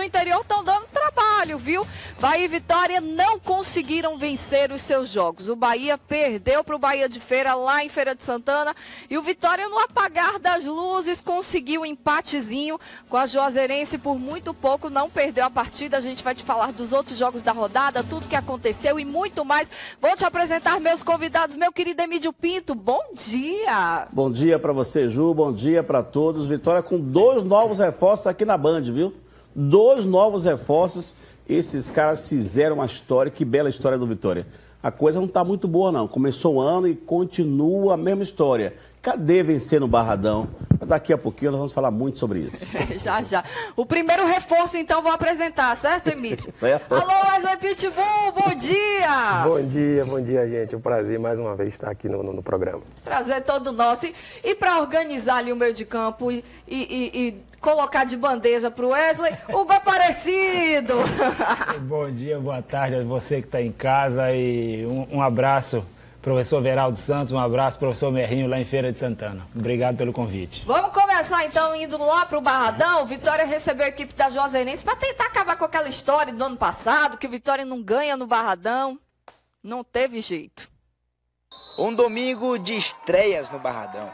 interior estão dando trabalho, viu? Bahia e Vitória não conseguiram vencer os seus jogos. O Bahia perdeu para o Bahia de Feira, lá em Feira de Santana. E o Vitória, no apagar das luzes, conseguiu um empatezinho com a Juazeirense por muito pouco. Não perdeu a partida. A gente vai te falar dos outros jogos da rodada, tudo que aconteceu e muito mais. Vou te apresentar meus convidados, meu querido Emílio Pinto. Bom dia! Bom dia para você, Ju. Bom dia para todos. Vitória com 2 novos reforços aqui na Band, viu? 2 novos reforços. Esses caras fizeram uma história. Que bela história do Vitória. A coisa não está muito boa, não. Começou o ano e continua a mesma história. Cadê vencer no Barradão? Daqui a pouquinho nós vamos falar muito sobre isso. Já. O primeiro reforço, então, vou apresentar, certo, Emílio? Certo. Alô, Wesley Pitbull, bom dia! Bom dia, gente. É um prazer mais uma vez estar aqui no programa. Prazer todo nosso. E para organizar ali o meio de campo e colocar de bandeja para o Wesley, Hugo Aparecido! Bom dia, boa tarde a você que está em casa e um abraço. Professor Veraldo Santos, um abraço, professor Merrinho, lá em Feira de Santana. Obrigado pelo convite. Vamos começar, então, indo lá para o Barradão. Vitória recebeu a equipe da Juazeirense para tentar acabar com aquela história do ano passado, que Vitória não ganha no Barradão. Não teve jeito. Um domingo de estreias no Barradão.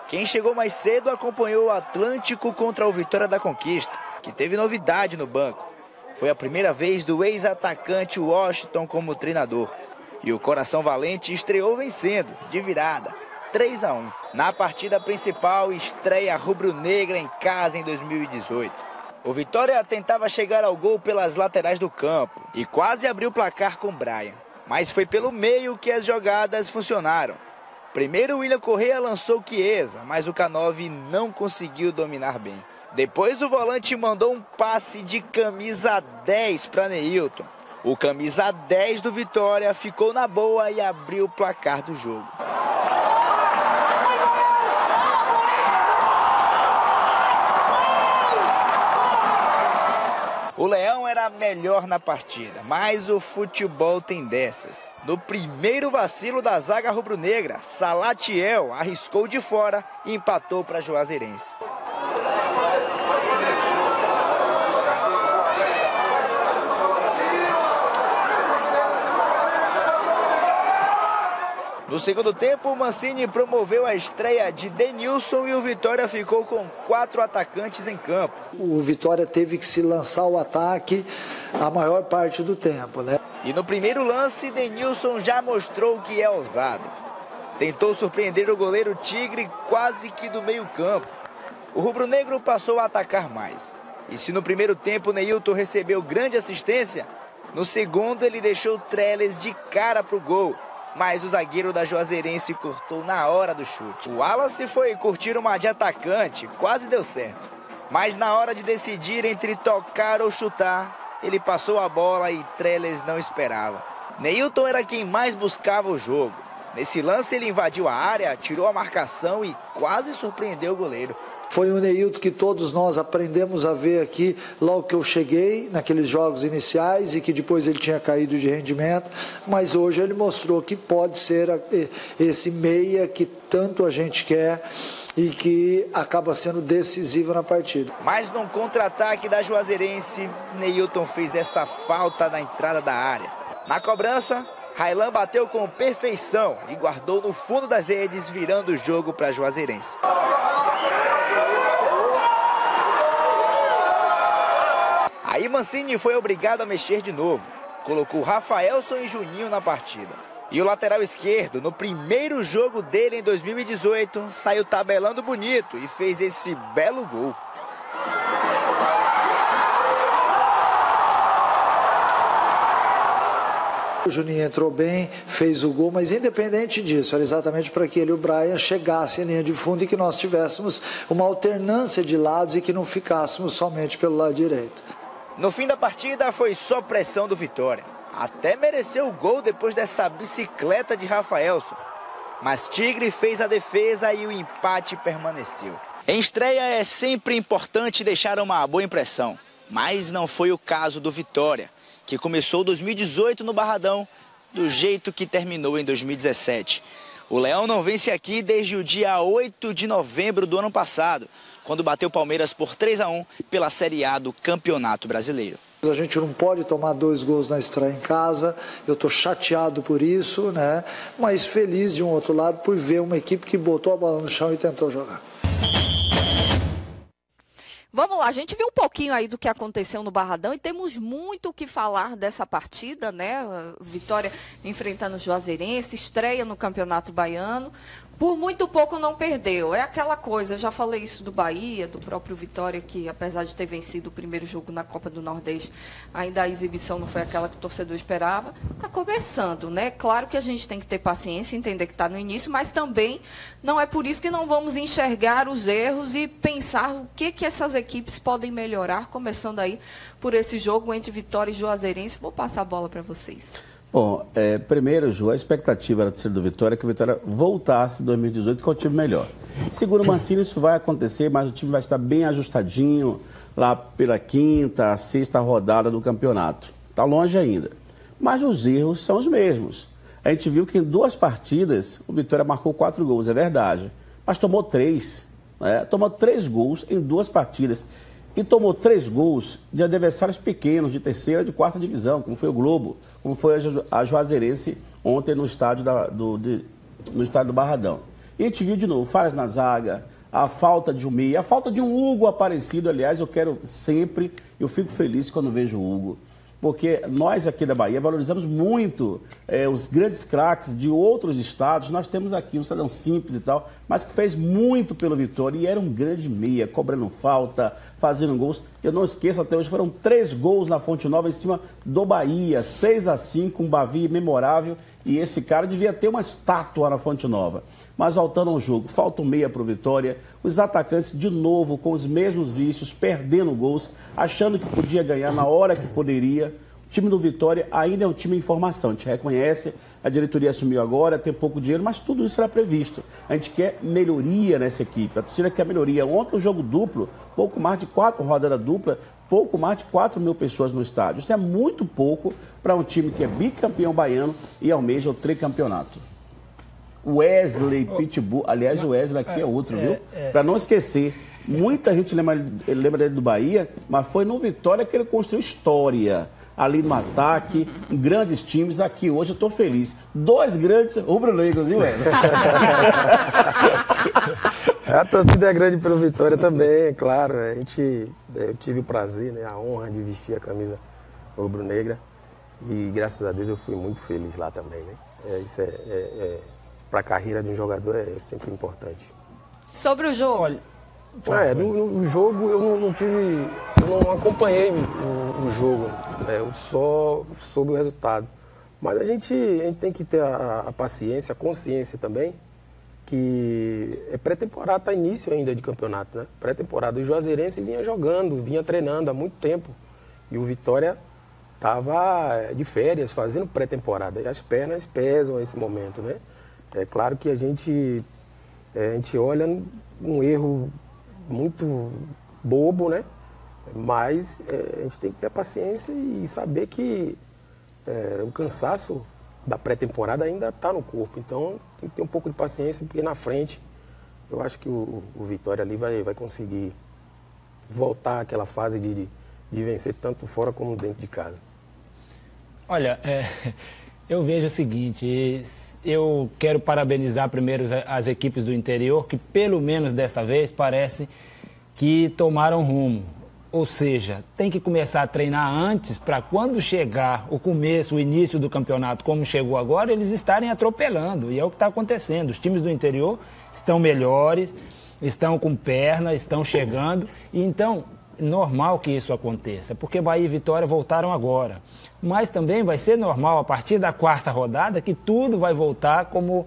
Quem chegou mais cedo acompanhou o Atlântico contra o Vitória da Conquista, que teve novidade no banco. Foi a primeira vez do ex-atacante Washington como treinador. E o Coração Valente estreou vencendo, de virada, 3-1. Na partida principal, estreia rubro-negra em casa em 2018. O Vitória tentava chegar ao gol pelas laterais do campo e quase abriu o placar com Brian. Mas foi pelo meio que as jogadas funcionaram. Primeiro, o William Correa lançou Chiesa, mas o K9 não conseguiu dominar bem. Depois, o volante mandou um passe de camisa 10 para Neilton. O camisa 10 do Vitória ficou na boa e abriu o placar do jogo. O Leão era melhor na partida, mas o futebol tem dessas. No primeiro vacilo da zaga rubro-negra, Salatiel arriscou de fora e empatou para a Juazeirense. No segundo tempo, o Mancini promoveu a estreia de Denilson e o Vitória ficou com 4 atacantes em campo. O Vitória teve que se lançar ao ataque a maior parte do tempo, né? E no primeiro lance, Denilson já mostrou que é ousado. Tentou surpreender o goleiro Tigre quase que do meio campo. O rubro-negro passou a atacar mais. E se no primeiro tempo Neilton recebeu grande assistência, no segundo ele deixou Trellis de cara para o gol. Mas o zagueiro da Juazeirense cortou na hora do chute. O Wallace foi curtir uma de atacante, quase deu certo. Mas na hora de decidir entre tocar ou chutar, ele passou a bola e Trellis não esperava. Neilton era quem mais buscava o jogo. Nesse lance ele invadiu a área, tirou a marcação e quase surpreendeu o goleiro. Foi o Neilton que todos nós aprendemos a ver aqui logo que eu cheguei, naqueles jogos iniciais, e que depois ele tinha caído de rendimento, mas hoje ele mostrou que pode ser esse meia que tanto a gente quer e que acaba sendo decisivo na partida. Mas num contra-ataque da Juazeirense, Neilton fez essa falta na entrada da área. Na cobrança, Railan bateu com perfeição e guardou no fundo das redes, virando o jogo para a Juazeirense. Aí Mancini foi obrigado a mexer de novo. Colocou Rafaelson e Juninho na partida. E o lateral esquerdo, no primeiro jogo dele em 2018, saiu tabelando bonito e fez esse belo gol. O Juninho entrou bem, fez o gol, mas independente disso, era exatamente para que ele e o Brian chegassem em linha de fundo e que nós tivéssemos uma alternância de lados e que não ficássemos somente pelo lado direito. No fim da partida foi só pressão do Vitória. Até mereceu o gol depois dessa bicicleta de Rafaelson. Mas Tigre fez a defesa e o empate permaneceu. Em estreia é sempre importante deixar uma boa impressão. Mas não foi o caso do Vitória, que começou 2018 no Barradão, do jeito que terminou em 2017. O Leão não vence aqui desde o dia 8 de novembro do ano passado, quando bateu o Palmeiras por 3-1 pela Série A do Campeonato Brasileiro. A gente não pode tomar 2 gols na estreia em casa, eu estou chateado por isso, né? Mas feliz de um outro lado por ver uma equipe que botou a bola no chão e tentou jogar. Vamos lá, a gente viu um pouquinho aí do que aconteceu no Barradão e temos muito o que falar dessa partida, né? Vitória enfrentando o Juazeirense, estreia no Campeonato Baiano. Por muito pouco não perdeu. É aquela coisa, eu já falei isso do Bahia, do próprio Vitória, que apesar de ter vencido o primeiro jogo na Copa do Nordeste, ainda a exibição não foi aquela que o torcedor esperava. Está começando, né? Claro que a gente tem que ter paciência, entender que está no início, mas também não é por isso que não vamos enxergar os erros e pensar o que essas equipes podem melhorar, começando aí por esse jogo entre Vitória e Juazeirense. Vou passar a bola para vocês. Bom, primeiro, Ju, a expectativa era do Vitória que o Vitória voltasse em 2018 com o time melhor. Segundo o Mancini, isso vai acontecer, mas o time vai estar bem ajustadinho lá pela 5ª, 6ª rodada do campeonato. Está longe ainda. Mas os erros são os mesmos. A gente viu que em 2 partidas o Vitória marcou 4 gols, é verdade. Mas tomou 3. Tomou 3 gols em 2 partidas. E tomou 3 gols de adversários pequenos, de 3ª e de 4ª divisão, como foi o Globo, como foi a Juazeirense ontem no estádio do Barradão. E a gente viu de novo falhas na zaga, a falta de um meia, a falta de um Hugo Aparecido. Aliás, eu fico feliz quando vejo o Hugo, porque nós aqui da Bahia valorizamos muito os grandes craques de outros estados. Nós temos aqui um cidadão simples e tal, mas que fez muito pelo Vitória e era um grande meia, cobrando falta, fazendo gols. Eu não esqueço, até hoje foram 3 gols na Fonte Nova em cima do Bahia, 6-5, um Bavi memorável, e esse cara devia ter uma estátua na Fonte Nova. Mas voltando ao jogo, falta um meia para o Vitória, os atacantes de novo com os mesmos vícios, perdendo gols, achando que podia ganhar na hora que poderia. O time do Vitória ainda é um time em formação, a gente reconhece, a diretoria assumiu agora, tem pouco dinheiro, mas tudo isso era previsto. A gente quer melhoria nessa equipe, a torcida quer melhoria. Ontem o jogo duplo, pouco mais de 4 rodadas dupla, pouco mais de 4 mil pessoas no estádio. Isso é muito pouco para um time que é bicampeão baiano e almeja o tricampeonato. Wesley Pitbull, aliás, o Wesley aqui é outro, viu? Para não esquecer, muita gente lembra dele do Bahia, mas foi no Vitória que ele construiu história. Ali no ataque, grandes times. Aqui hoje eu estou feliz. 2 grandes rubro-negros, viu, Wesley? A torcida é grande pelo Vitória também, é claro. Eu tive o prazer, né, a honra de vestir a camisa rubro-negra. E graças a Deus eu fui muito feliz lá também, né? Isso para a carreira de um jogador é sempre importante. Sobre o jogo. Olha, no jogo eu não acompanhei o jogo, né? Eu só soube o resultado. Mas a gente tem que ter a paciência, a consciência também, que é pré-temporada, está início ainda de campeonato, né? Pré-temporada. O Juazeirense vinha jogando, vinha treinando há muito tempo. E o Vitória estava de férias, fazendo pré-temporada. E as pernas pesam nesse momento, né? É claro que a gente olha um erro muito bobo, né? Mas a gente tem que ter paciência e saber que o cansaço da pré-temporada ainda está no corpo. Então tem que ter um pouco de paciência, porque na frente eu acho que o Vitória ali vai conseguir voltar àquela fase de vencer tanto fora como dentro de casa. Olha, eu vejo o seguinte, eu quero parabenizar primeiro as equipes do interior, que pelo menos desta vez parece que tomaram rumo. Ou seja, tem que começar a treinar antes para quando chegar o início do campeonato, como chegou agora, eles estarem atropelando. E é o que está acontecendo. Os times do interior estão melhores, estão com perna, estão chegando. E então, normal que isso aconteça, porque Bahia e Vitória voltaram agora. Mas também vai ser normal, a partir da 4ª rodada, que tudo vai voltar como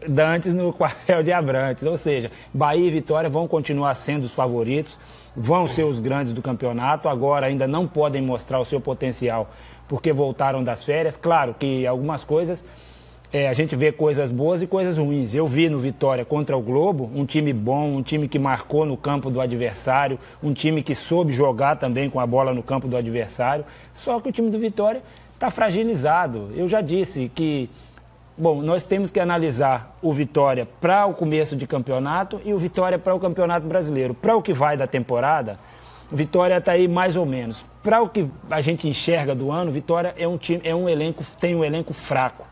dantes no quartel de Abrantes. Ou seja, Bahia e Vitória vão continuar sendo os favoritos, vão ser os grandes do campeonato, agora ainda não podem mostrar o seu potencial porque voltaram das férias. Claro que algumas coisas, a gente vê coisas boas e coisas ruins. Eu vi no Vitória contra o Globo um time bom, um time que marcou no campo do adversário, um time que soube jogar também com a bola no campo do adversário, só que o time do Vitória está fragilizado. Eu já disse que Bom, nós temos que analisar o Vitória para o começo de campeonato e o Vitória para o Campeonato Brasileiro. Para o que vai da temporada, o Vitória está aí mais ou menos. Para o que a gente enxerga do ano, Vitória tem um elenco fraco.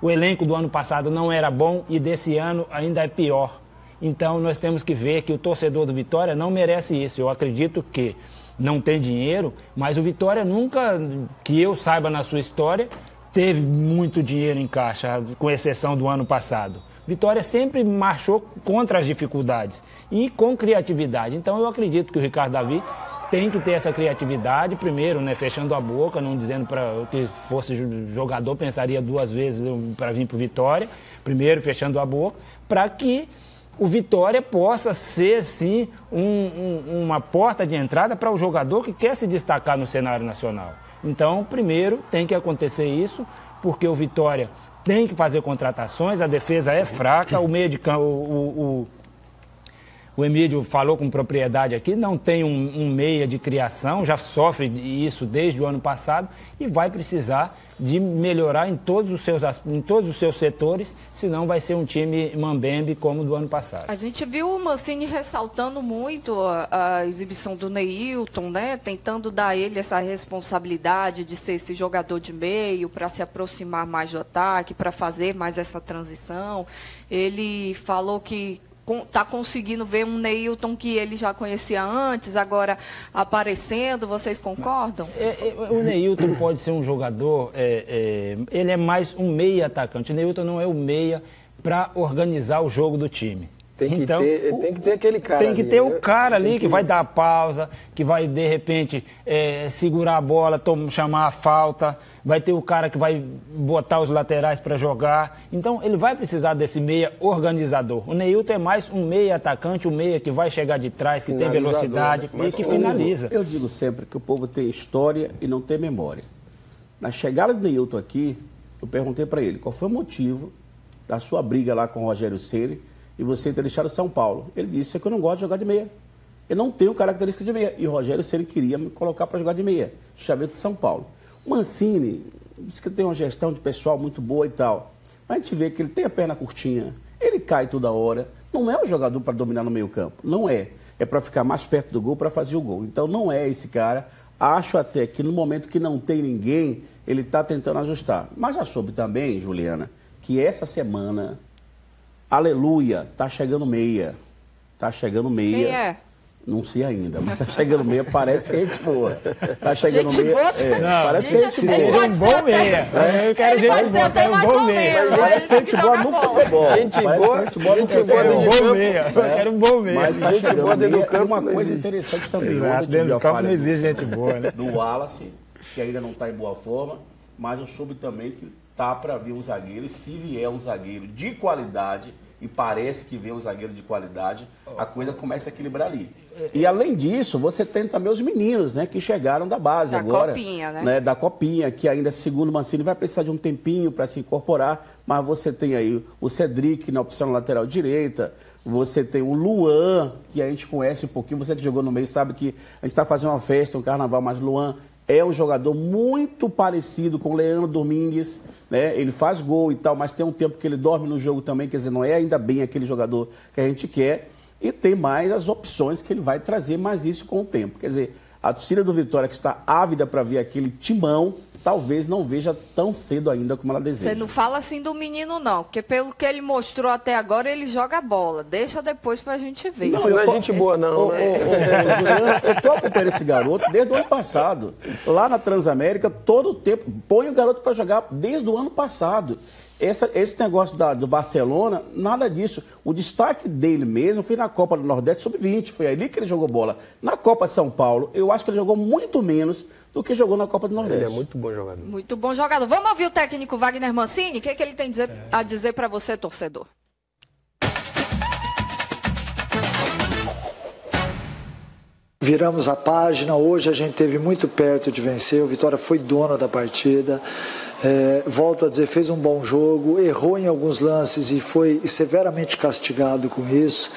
O elenco do ano passado não era bom e desse ano ainda é pior. Então nós temos que ver que o torcedor do Vitória não merece isso. Eu acredito que não tem dinheiro, mas o Vitória nunca, que eu saiba na sua história, teve muito dinheiro em caixa, com exceção do ano passado. Vitória sempre marchou contra as dificuldades e com criatividade. Então eu acredito que o Ricardo Davi tem que ter essa criatividade, primeiro, né, fechando a boca, não dizendo para que fosse jogador, pensaria 2 vezes para vir para o Vitória. Primeiro, fechando a boca, para que o Vitória possa ser, sim, uma porta de entrada para o jogador que quer se destacar no cenário nacional. Então, primeiro, tem que acontecer isso, porque o Vitória tem que fazer contratações, a defesa é fraca, o meio de campo... O Emílio falou com propriedade aqui, não tem um meia de criação, já sofre isso desde o ano passado e vai precisar de melhorar em todos os seus setores, senão vai ser um time mambembe como o do ano passado. A gente viu o Mancini ressaltando muito a exibição do Neilton, né? Tentando dar a ele essa responsabilidade de ser esse jogador de meio, para se aproximar mais do ataque, para fazer mais essa transição. Ele falou que está conseguindo ver um Neilton que ele já conhecia antes, agora aparecendo. Vocês concordam? O Neilton pode ser um jogador, ele é mais um meia atacante. O Neilton não é o meia para organizar o jogo do time. Tem que ter aquele cara. Tem que ter o cara ali que vai dar a pausa, que vai, de repente, segurar a bola, chamar a falta. Vai ter o cara que vai botar os laterais para jogar. Então, ele vai precisar desse meia organizador. O Neilton é mais um meia atacante, um meia que vai chegar de trás, que tem velocidade, né? E que finaliza. Eu digo sempre que o povo tem história e não tem memória. Na chegada do Neilton aqui, eu perguntei para ele qual foi o motivo da sua briga lá com o Rogério Ceni e você ter deixado São Paulo. Ele disse que eu não gosto de jogar de meia. Eu não tenho característica de meia. E o Rogério Ceni queria me colocar para jogar de meia. Chaveiro de São Paulo. O Mancini disse que tem uma gestão de pessoal muito boa e tal. Mas a gente vê que ele tem a perna curtinha, ele cai toda hora. Não é um jogador para dominar no meio campo. Não é. É para ficar mais perto do gol, para fazer o gol. Então não é esse cara. Acho até que no momento que não tem ninguém, ele está tentando ajustar. Mas já soube também, Juliana, que essa semana... Aleluia, tá chegando meia. Tá chegando meia. Quem é? Não sei ainda, mas tá chegando meia, parece que é gente boa. Tá chegando gente meia. Boa, parece que é gente boa. Ele é um bom meia. Eu quero gente boa, quero um bom meia. Parece que é gente boa no futebol. Gente boa no bom meia. Eu quero um bom meia. Mas tá chegando meia. E uma coisa interessante também. Dentro do campo não existe gente boa, né? Do Wallace, que ainda não tá em boa forma, mas eu soube também que tá para vir um zagueiro, e se vier um zagueiro de qualidade, e parece que vem um zagueiro de qualidade, a coisa começa a equilibrar ali. E além disso, você tem também os meninos, né, que chegaram da base agora. Da Copinha, né? Da Copinha, que ainda, segundo o Mancini, vai precisar de um tempinho para se incorporar, mas você tem aí o Cedric na opção lateral direita, você tem o Luan, que a gente conhece um pouquinho, você que jogou no meio sabe que a gente está fazendo uma festa, um carnaval, mas Luan é um jogador muito parecido com o Leandro Domingues, né? Ele faz gol e tal, mas tem um tempo que ele dorme no jogo também, quer dizer, não é ainda bem aquele jogador que a gente quer. E tem mais as opções que ele vai trazer mais isso com o tempo. Quer dizer, a torcida do Vitória, que está ávida para ver aquele timão, talvez não veja tão cedo ainda como ela deseja. Você não fala assim do menino, não, porque pelo que ele mostrou até agora, ele joga bola. Deixa depois pra gente ver. Não é gente boa, não. Juliana, eu tô acompanhando esse garoto desde o ano passado. Lá na Transamérica, todo o tempo, põe o garoto para jogar desde o ano passado. Esse negócio do Barcelona, nada disso. O destaque dele mesmo foi na Copa do Nordeste Sub-20. Foi ali que ele jogou bola. Na Copa de São Paulo, eu acho que ele jogou muito menos do que jogou na Copa do Nordeste. Ele é muito bom jogador. Muito bom jogador. Vamos ouvir o técnico Wagner Mancini? O que ele tem a dizer para você, torcedor? Viramos a página, hoje a gente esteve muito perto de vencer, o Vitória foi dono da partida. Volto a dizer, fez um bom jogo, errou em alguns lances e foi severamente castigado com isso,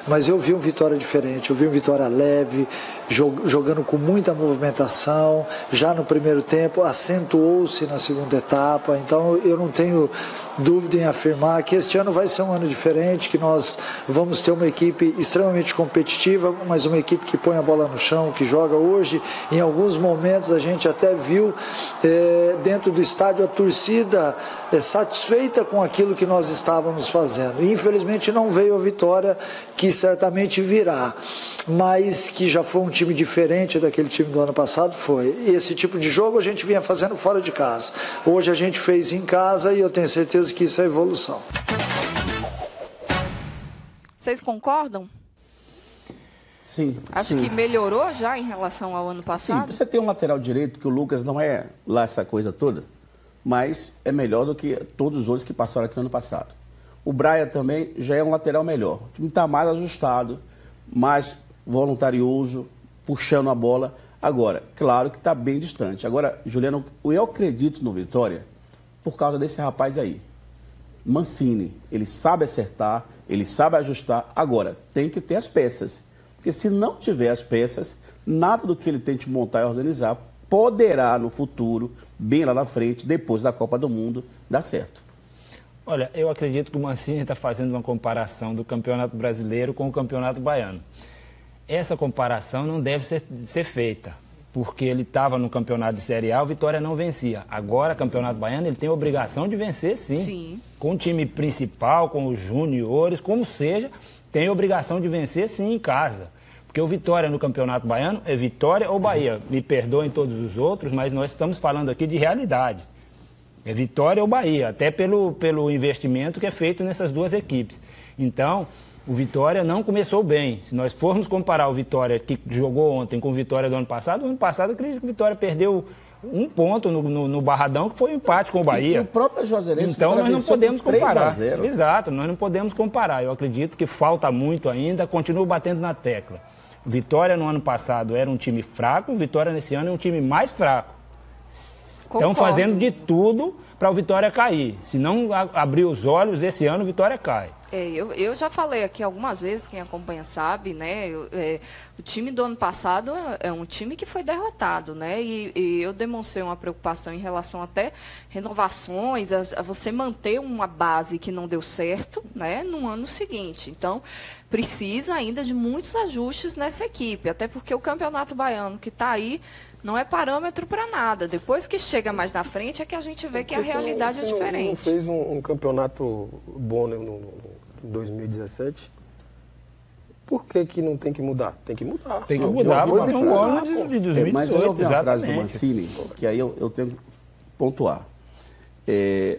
mas eu vi um Vitória diferente, eu vi um Vitória leve, jogando com muita movimentação, já no primeiro tempo, acentuou-se na segunda etapa, então eu não tenho dúvida em afirmar que este ano vai ser um ano diferente, que nós vamos ter uma equipe extremamente competitiva, mas uma equipe que põe a bola no chão, que joga hoje. Em alguns momentos a gente até viu dentro do estádio a torcida satisfeita com aquilo que nós estávamos fazendo. E, infelizmente não veio a vitória, que certamente virá, mas que já foi um time diferente daquele time do ano passado, foi. Esse tipo de jogo a gente vinha fazendo fora de casa. Hoje a gente fez em casa e eu tenho certeza que isso é evolução. Vocês concordam? Sim. Acho que melhorou já em relação ao ano passado? Sim, você tem um lateral direito, que o Lucas não é lá essa coisa toda, mas é melhor do que todos os outros que passaram aqui no ano passado. O Braia também já é um lateral melhor. O time está mais ajustado, mais voluntarioso, puxando a bola. Agora, claro que está bem distante. Agora, Juliano, eu acredito no Vitória por causa desse rapaz aí. Mancini, ele sabe acertar, ele sabe ajustar. Agora, tem que ter as peças. Porque se não tiver as peças, nada do que ele tente montar e organizar poderá, no futuro, bem lá na frente, depois da Copa do Mundo, dar certo. Olha, eu acredito que o Mancini está fazendo uma comparação do Campeonato Brasileiro com o Campeonato Baiano. Essa comparação não deve ser feita, porque ele estava no Campeonato de Série A, o Vitória não vencia. Agora, Campeonato Baiano, ele tem a obrigação de vencer, sim. Com o time principal, com os juniores, como seja, tem a obrigação de vencer, sim, em casa. Porque o Vitória no Campeonato Baiano é Vitória ou Bahia. Me perdoem todos os outros, mas nós estamos falando aqui de realidade. É Vitória ou Bahia, até pelo investimento que é feito nessas duas equipes. Então, o Vitória não começou bem. Se nós formos comparar o Vitória que jogou ontem com o Vitória do ano passado, eu acredito que o Vitória perdeu um ponto no Barradão, que foi um empate com o Bahia. E o próprio Joserense, então nós não podemos comparar. 3-0. Exato, nós não podemos comparar. Eu acredito que falta muito ainda, continuo batendo na tecla. O Vitória no ano passado era um time fraco, o Vitória nesse ano é um time mais fraco. Estão fazendo de tudo para o Vitória cair. Se não abrir os olhos, esse ano o Vitória cai. Eu já falei aqui algumas vezes, quem acompanha sabe, né? O time do ano passado é um time que foi derrotado, né? E eu demonstrei uma preocupação em relação até renovações, a você manter uma base que não deu certo, né? No ano seguinte. Então, precisa ainda de muitos ajustes nessa equipe, até porque o Campeonato Baiano que está aí não é parâmetro para nada. Depois que chega mais na frente é que a gente vê que a realidade é diferente. Não fez um campeonato bom no 2017? Por que não tem que mudar? Tem que mudar. Tem que mudar, mas não gosta de 2018. Mas eu ouvi uma frase do Mancini, que aí eu tenho que pontuar.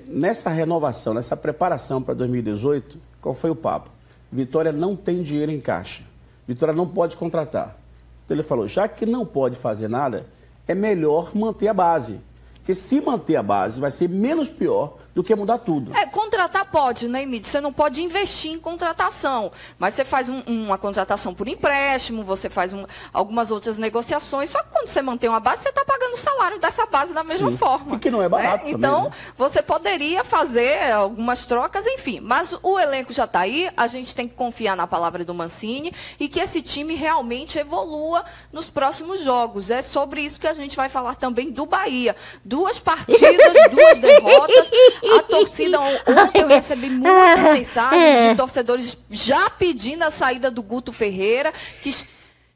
Nessa renovação, nessa preparação para 2018, qual foi o papo? Vitória não tem dinheiro em caixa. Vitória não pode contratar. Então ele falou, já que não pode fazer nada, é melhor manter a base. Porque se manter a base, vai ser menos pior do que mudar tudo. Contratar pode, né, Emílio? Você não pode investir em contratação, mas você faz uma contratação por empréstimo, você faz algumas outras negociações, só que quando você mantém uma base, você está pagando o salário dessa base da mesma forma. Porque não é barato também, então, né? Você poderia fazer algumas trocas, enfim, mas o elenco já está aí, a gente tem que confiar na palavra do Mancini e que esse time realmente evolua nos próximos jogos. É sobre isso que a gente vai falar também do Bahia. 2 partidas, 2 derrotas. A torcida, ontem eu recebi muitas mensagens de torcedores já pedindo a saída do Guto Ferreira, que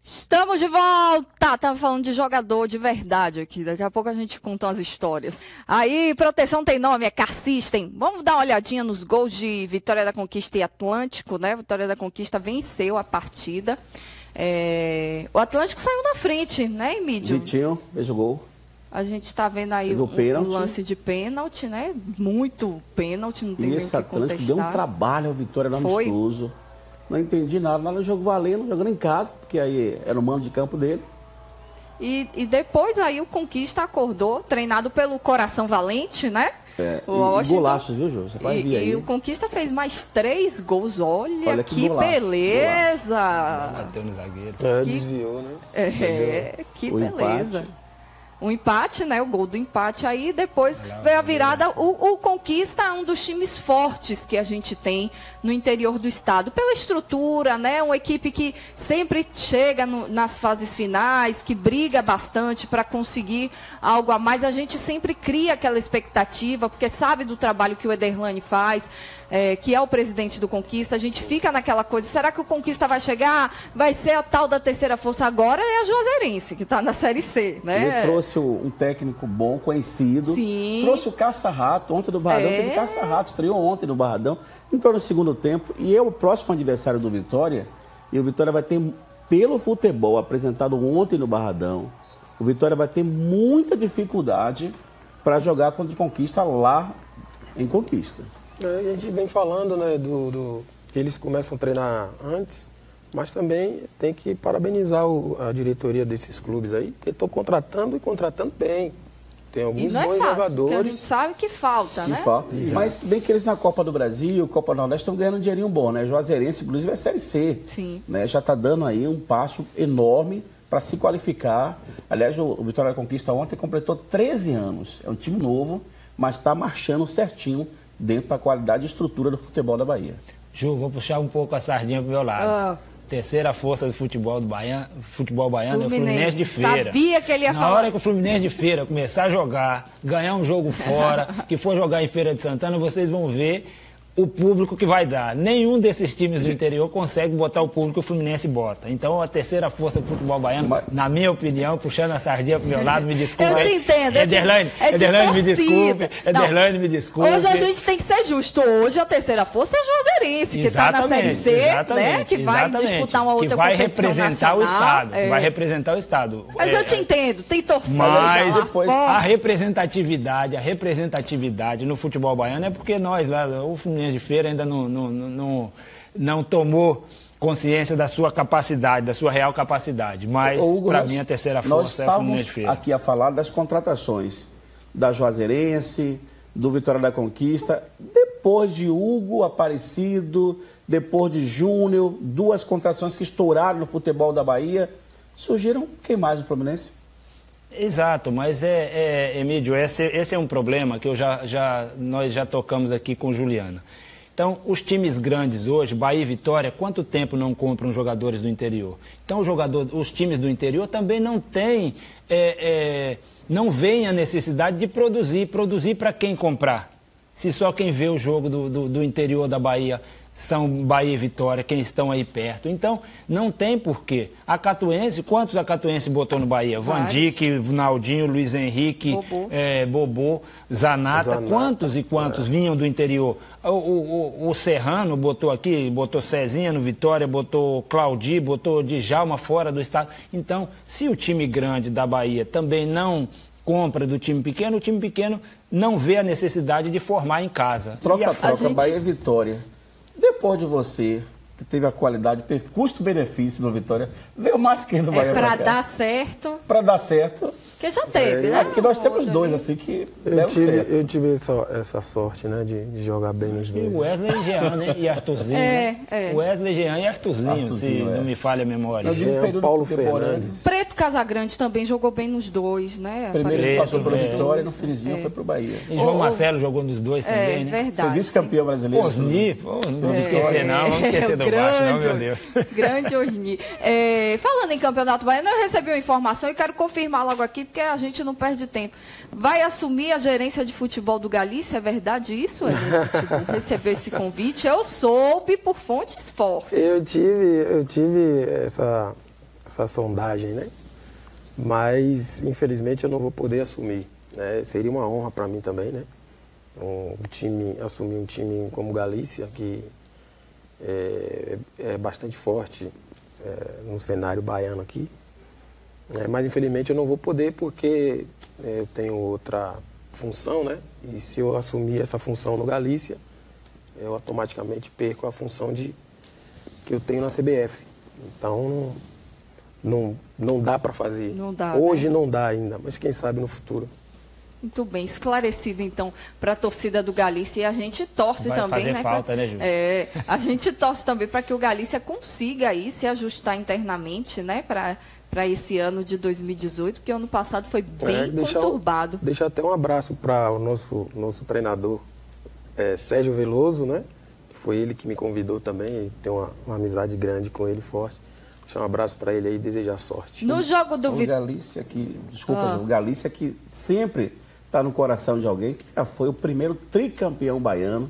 estamos de volta. Tava falando de jogador de verdade aqui, daqui a pouco a gente conta umas histórias. Aí, proteção tem nome, é Car System. Vamos dar uma olhadinha nos gols de Vitória da Conquista e Atlântico, né? Vitória da Conquista venceu a partida. O Atlântico saiu na frente, né, Emílio? Vitinho fez o gol. A gente está vendo aí um lance de pênalti, né? Muito pênalti, não tem nem o que contestar. Atlântico deu um trabalho ao Vitória no amistoso. Não entendi nada. Lá no jogo valendo, jogando em casa, porque aí era o mando de campo dele. E depois aí o Conquista acordou, treinado pelo Coração Valente, né? Golaços, viu, Jô? Você vai ver aí. E o Conquista fez mais 3 gols. Olha que beleza! Bateu no zagueiro. Desviou, né? Que beleza. Empate. um empate, né? O gol do empate aí, depois veio a virada. O Conquista é um dos times fortes que a gente tem no interior do estado, pela estrutura, né? Uma equipe que sempre chega nas fases finais, que briga bastante para conseguir algo a mais. A gente sempre cria aquela expectativa, porque sabe do trabalho que o Ederlane faz, que é o presidente do Conquista. A gente fica naquela coisa, será que o Conquista vai chegar? Vai ser a tal da terceira força? Agora é a Juazeirense, que está na Série C, né? Ele trouxe um técnico bom, conhecido. Sim. Trouxe o Caça-Rato ontem no Barradão. Teve Caça-Rato, estreou ontem no Barradão. Entrou no segundo tempo. E é o próximo adversário do Vitória. E o Vitória vai ter, pelo futebol apresentado ontem no Barradão, o Vitória vai ter muita dificuldade para jogar contra o Conquista lá em Conquista. A gente vem falando, né, que eles começam a treinar antes, mas também tem que parabenizar a diretoria desses clubes aí, que estão contratando e contratando bem. Tem alguns bons jogadores. A gente sabe que falta, né? Falta. Mas bem que eles na Copa do Brasil, Copa do Nordeste, estão ganhando um dinheirinho bom, né? Juazeirense, inclusive, é Série C. Sim. Né? Já está dando aí um passo enorme para se qualificar. Aliás, o Vitória da Conquista ontem completou 13 anos. É um time novo, mas está marchando certinho dentro da qualidade e estrutura do futebol da Bahia. Ju, vou puxar um pouco a sardinha pro meu lado. Terceira força do futebol baiano é o Fluminense de Feira. Sabia que ele ia falar. Na hora que o Fluminense de Feira começar a jogar, ganhar um jogo fora, que for jogar em Feira de Santana, vocês vão ver o público que vai dar. Nenhum desses times do interior consegue botar o público que o Fluminense bota. Então, a terceira força do futebol baiano, na minha opinião, puxando a sardinha pro meu lado, me desculpe. Eu te entendo. Ederlane, me desculpe. Ederlane, me desculpe. Hoje a gente tem que ser justo. Hoje a terceira força é a Juazeirense, que está na Série C, né? Que vai disputar uma outra que vai competição representar nacional. o Estado. Vai representar o Estado. Mas eu te entendo, tem torcida. Mas depois a representatividade no futebol baiano é porque nós lá, o Fluminense de Feira ainda não tomou consciência da sua capacidade, da sua real capacidade. Mas, para mim, a terceira força é o Fluminense de Feira. Aqui a falar das contratações da Juazeirense, do Vitória da Conquista, depois de Hugo Aparecido, depois de Júnior, duas contratações que estouraram no futebol da Bahia, surgiram quem mais no Fluminense? Exato, mas Emílio, esse é um problema que nós já tocamos aqui com Juliana. Então, os times grandes hoje, Bahia e Vitória, quanto tempo não compram jogadores do interior? Então, os times do interior também não têm, não veem a necessidade de produzir para quem comprar. Se só quem vê o jogo do interior da Bahia são Bahia e Vitória, quem estão aí perto. Então, não tem porquê. Quantos Acatuense botou no Bahia? Van Dijk, Naldinho, Luiz Henrique, Bobô, Zanata. Quantos e quantos vinham do interior? O Serrano botou aqui, botou Cezinha no Vitória, botou Claudi, botou Djalma fora do estado. Então, se o time grande da Bahia também não compra do time pequeno, o time pequeno não vê a necessidade de formar em casa. Troca, Bahia e Vitória. Depois de você, que teve a qualidade, custo-benefício no Vitória, veio mais quem do Bahia para dar certo. Para dar certo. Que já teve, né? Aqui nós temos dois, assim, que deram certo. Eu tive essa sorte, né, de jogar bem nos dois. O Wesley e Jean, né? E Arthurzinho. Wesley, Jean e Arthurzinho, se não me falha a memória. Paulo Fernandes. Preto Casagrande também jogou bem nos dois, né? Primeiro ele passou pelo Vitória e no finzinho foi pro Bahia. E João Marcelo jogou nos dois também, né? Verdade. Foi vice-campeão brasileiro. Osni, não vamos esquecer não, vamos esquecer do baixo, não, meu Deus. Grande Osni. Falando em Campeonato Baiano, eu recebi uma informação e quero confirmar logo aqui, porque a gente não perde tempo. Vai assumir a gerência de futebol do Galícia? É verdade isso? Recebeu esse convite? Eu soube por fontes fortes. Eu tive essa sondagem, né? Mas, infelizmente, eu não vou poder assumir. Né? Seria uma honra para mim também, né? Assumir um time como Galícia, que é bastante forte no cenário baiano aqui. Mas, infelizmente, eu não vou poder porque eu tenho outra função, né? E se eu assumir essa função no Galícia, eu automaticamente perco a função que eu tenho na CBF. Então, não dá para fazer. Não dá, hoje, né? Não dá ainda, mas quem sabe no futuro. Muito bem, esclarecido então para a torcida do Galícia, e a gente torce também, fazer falta, né, Ju? A gente torce também para que o Galícia consiga aí se ajustar internamente, né, para para esse ano de 2018, porque o ano passado foi bem conturbado. Deixa até um abraço para o nosso treinador, Sérgio Veloso, né? Foi ele que me convidou também, tem uma amizade grande com ele, forte. Deixa um abraço para ele aí e desejar sorte. No jogo do O Galícia que, o Galícia que sempre está no coração de alguém, que já foi o primeiro tricampeão baiano.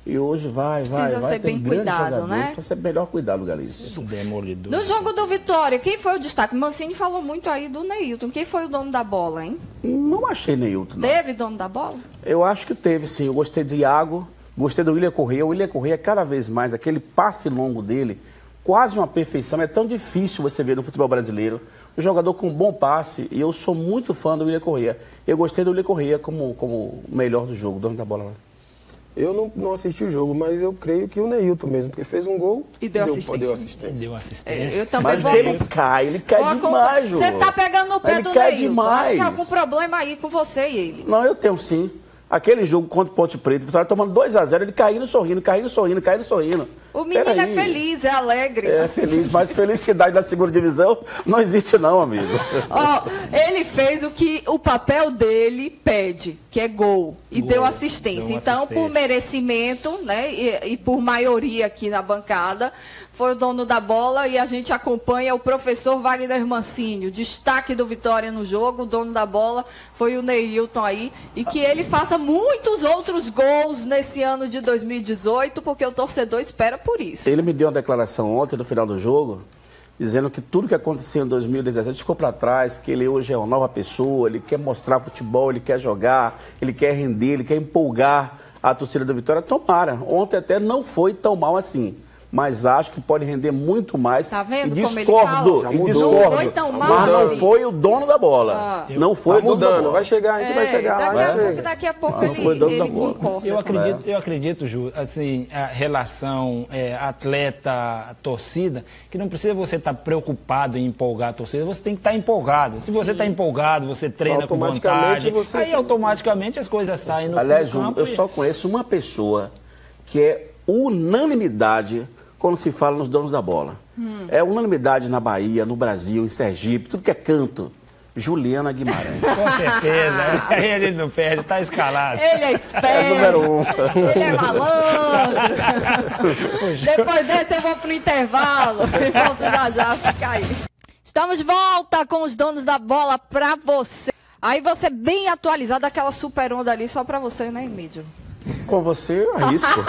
E hoje Precisa ser bem cuidado, né? Precisa ser melhor cuidado, Galícia. Demolidor. No jogo do Vitória, quem foi o destaque? Mancini falou muito aí do Neilton. Quem foi o dono da bola, hein? Não achei Neilton, não. Teve dono da bola? Eu acho que teve, sim. Eu gostei do Iago, gostei do William Correia. O William Correia, cada vez mais, aquele passe longo dele, quase uma perfeição. É tão difícil você ver no futebol brasileiro. Um jogador com bom passe, e eu sou muito fã do William Correia. Eu gostei do William Correia como o melhor do jogo, dono da bola lá. Eu não assisti o jogo, mas eu creio que o Neilton mesmo, porque fez um gol e deu assistência. Deu assistência. Eu também mas ele cai demais, Jô. Você tá pegando no pé do Neilton. Demais. Acho que tem algum problema aí com você e ele. Não, eu tenho sim. Aquele jogo contra o Ponte Preta, você estava tomando 2-0, ele caindo, sorrindo. O menino é feliz, é alegre. É feliz, mas felicidade na segunda divisão não existe não, amigo. Ele fez o que o papel dele pede, que é gol. E deu assistência. Então, por merecimento, né, e por maioria aqui na bancada, foi o dono da bola e a gente acompanha o professor Wagner Mancini. O destaque do Vitória no jogo, o dono da bola foi o Neilton aí. E que ele faça muitos outros gols nesse ano de 2018, porque o torcedor espera por isso. Ele me deu uma declaração ontem, no final do jogo, dizendo que tudo que aconteceu em 2017 ficou para trás, que ele hoje é uma nova pessoa, ele quer mostrar futebol, ele quer jogar, ele quer render, ele quer empolgar a torcida do Vitória. Tomara, ontem até não foi tão mal assim. Mas acho que pode render muito mais. Tá vendo e como ele fala? Não foi tão mal, mas não foi o dono da bola. Não foi o dono da bola. Vai chegar, a gente vai chegar lá. Daqui a pouco ele concorda. Eu acredito, Ju, assim, a relação atleta-torcida, que não precisa você estar preocupado em empolgar a torcida, você tem que estar empolgado. Se você está empolgado, você treina com vontade, aí automaticamente as coisas saem no campo. Aliás, eu só conheço uma pessoa que é unanimidade quando se fala nos donos da bola. É unanimidade na Bahia, no Brasil, em Sergipe, tudo que é canto. Juliana Guimarães. Com certeza. Aí a gente não perde, tá escalado. Ele é esperto. É número 1. Ele é malandro. Depois desse eu vou pro intervalo. E volto já, fica aí. Estamos de volta com os donos da bola pra você. Aí você bem atualizado, aquela super onda ali só pra você, né, Emílio? Com você eu arrisco.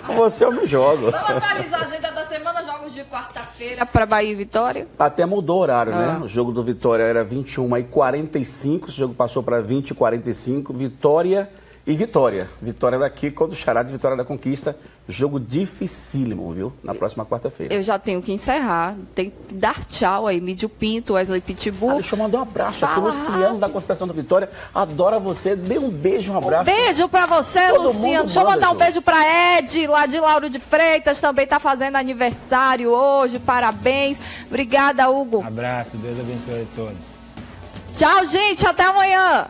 Com você eu me jogo. Vamos atualizar a agenda da semana, jogos de quarta-feira para Bahia e Vitória. Até mudou o horário, né? O jogo do Vitória era 21h45, esse jogo passou para 20h45, Vitória e Vitória. Vitória daqui contra o Xará de Vitória da Conquista. Jogo dificílimo, viu? Na próxima quarta-feira. Eu já tenho que encerrar. Tem que dar tchau aí. Mídio Pinto, Wesley Pitbull. Deixa eu mandar um abraço aqui. Luciano da Constelação da Vitória. Adora você. Dê um beijo, um abraço. Beijo pra você, Luciano. Deixa eu mandar um beijo pra Ed, lá de Lauro de Freitas. Também tá fazendo aniversário hoje. Parabéns. Obrigada, Hugo. Um abraço. Deus abençoe a todos. Tchau, gente. Até amanhã.